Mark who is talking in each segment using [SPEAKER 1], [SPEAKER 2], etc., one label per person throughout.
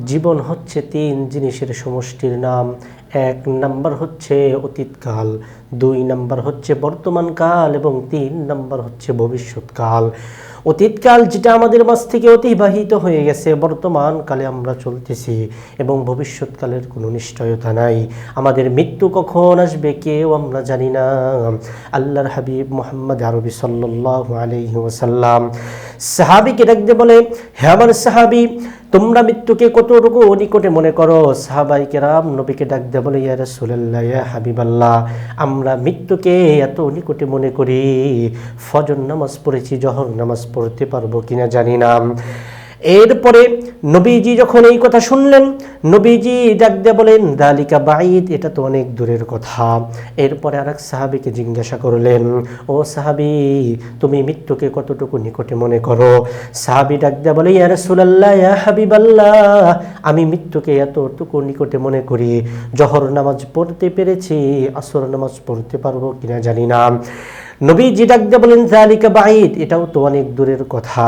[SPEAKER 1] জীবন হচ্ছে তিন জিনিসের সমষ্টির নাম। এক নাম্বার হচ্ছে অতীতকাল, দুই নাম্বার হচ্ছে বর্তমানকাল এবং তিন নাম্বার হচ্ছে ভবিষ্যৎকাল। অতীতকাল যেটা আমাদের মাঝ থেকে অতিবাহিত হয়ে গেছে, বর্তমানকালে আমরা চলতেছি এবং ভবিষ্যৎকালের কোনো নিশ্চয়তা নাই। আমাদের মৃত্যু কখন আসবে কেউ আমরা জানি না। আল্লাহর হাবিব মুহাম্মদ আরবি সাল্লাল্লাহু আলাইহি ওয়াসাল্লাম সাহাবীকে ডাকতে বলে, হে আমার সাহাবী, তোমরা মৃত্যুকে কতটুকু নিকটে মনে করো? সাহাবায়ে কেরাম নবীকে ডাকতে বলে, ইয়া রাসূলুল্লাহ, ইয়া হাবিবাল্লাহ, আমরা মৃত্যুকে এত নিকটে মনে করি, ফজর নামাজ পড়েছি, জোহর নামাজ পড়তে পারবো কিনা জানি না। এরপরে নবীজি যখন এই কথা শুনলেন, নবীজি ডাক দিয়ে বলেন, দালিকা বাঈদ, এটা তো অনেক দূরের কথা। এরপরে আরেক সাহাবীকে জিজ্ঞাসা করলেন, ও সাহাবী, তুমি মৃত্যুকে কতটুকু নিকটে মনে করো? সাহাবী ডাক দিয়ে বলে, ইয়া রাসূলুল্লাহ, ইয়া হাবিবাল্লাহ, আমি মৃত্যুকে এতটুকু নিকটে মনে করি, জোহর নামাজ পড়তে পেরেছি, আসর নামাজ পড়তে পারবো কিনা জানি না। নবীজি ডাক দিয়ে বলেন, যালিকা বাঈদ, এটাও তো অনেক দূরের কথা।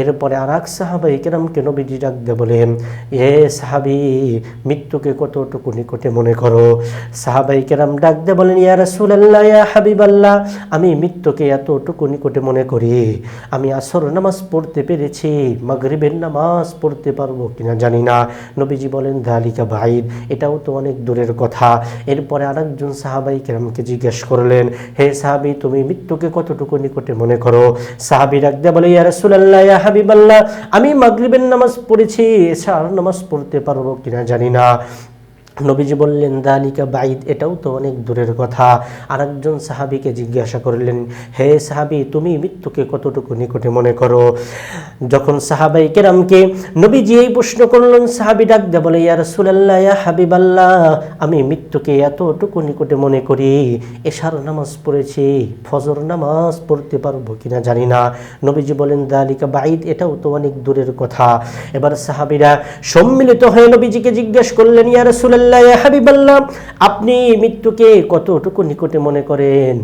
[SPEAKER 1] এরপরে আরেক সাহাবায়ে কেরামকে নবীজি ডাক দিয়ে বলেন, এ সাহাবী, মৃত্যুকে কতটুকু নিকটে মনে করো? সাহাবায়ে কেরাম ডাক দিয়ে বলেন, ইয়া রাসূলুল্লাহ, ইয়া হাবিবাল্লাহ, আমি মৃত্যুকে এতটুকু নিকটে মনে করি, আমি আসর নামাজ পড়তে পেরেছি, মাগরিবের নামাজ পড়তে পারবো কিনা জানি না। নবীজি বলেন, যালিকা বাঈদ, এটাও তো অনেক দূরের কথা। এরপরে আরেকজন সাহাবায়ে কেরামকে জিজ্ঞেস করলেন, হে সাহাবী, তুমি মৃত্যুকে কতটুকু নিকটে মনে করো? সাহাবী ডাক দিয়ে বলে, ইয়া রাসূলুল্লাহ, ইয়া হাবিবাল্লাহ, আমি মাগরিবের নামাজ পড়েছি, এশার নামাজ পড়তে পারবো কিনা জানি না। নবীজি বললেন, যালিকা বাঈদ, এটাও তো অনেক দূরের কথা। আরেকজন সাহাবীকে জিজ্ঞাসা করলেন, হে সাহাবী, তুমি মৃত্যুকে কতটুকু নিকটে মনে করো? যখন সাহাবায়ে কেরামকে নবীজি এই প্রশ্ন করলেন, সাহাবী ডাক দিয়ে বলে, ইয়া রাসূলুল্লাহ, ইয়া হাবিবাল্লাহ, আমি মৃত্যুকে এতটুকু নিকটে মনে করি, এশার নামাজ পড়েছি, ফজর নামাজ পড়তে পারবো কিনা জানি না। নবীজি বলেন, যালিকা বাঈদ, এটাও তো অনেক দূরের কথা। এবার সাহাবীরা সম্মিলিত হয়ে নবীজিকে জিজ্ঞেস করলেন, ইয়া রাসূলুল্লাহ, ইয়া হাবিবাল্লাহ, আপনি মৃত্যুকে কতটুকু নিকটে মনে করেন?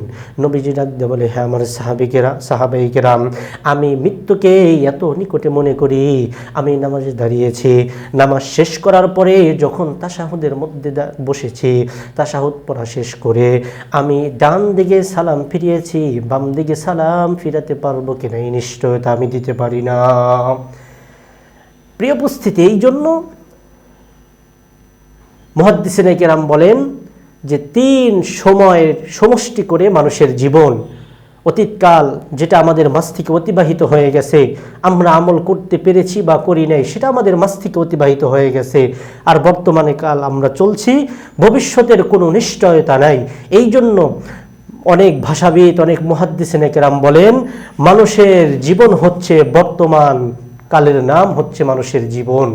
[SPEAKER 1] নবীজি ডাক দিয়ে বলে, হ্যাঁ আমার সাহাবায়ে কেরাম, আমি মৃত্যুকে এত নিকটে মনে করি, আমি নামাজে দাঁড়িয়েছি, নামাজ শেষ করার পরে যখন তাশাহুদের মধ্যে বসেছি, তাশাহুদ পড়া শেষ করে আমি ডান দিকে সালাম ফিরিয়েছি, বাম দিকে সালাম ফিরাতে পারবো কিনা এই নিশ্চয়তা আমি দিতে পারি না। প্রিয় উপস্থিতি, এই জন্য মুহাদ্দিসিনে কেরাম বলেন যে তিন সময়ের সমষ্টি করে মানুষের জীবন। অতীতকাল যেটা আমাদের মাঝ থেকে অতিবাহিত হয়ে গেছে, আমরা আমল করতে পেরেছি বা করি নাই, সেটা আমাদের মাঝ থেকে অতিবাহিত হয়ে গেছে। আর বর্তমানে কাল আমরা চলছি, ভবিষ্যতের কোনো নিশ্চয়তা নাই। এই জন্য অনেক ভাষাবিদ, অনেক মুহাদ্দিসিনে কেরাম বলেন, মানুষের জীবন হচ্ছে বর্তমান কালের নাম হচ্ছে মানুষের জীবন।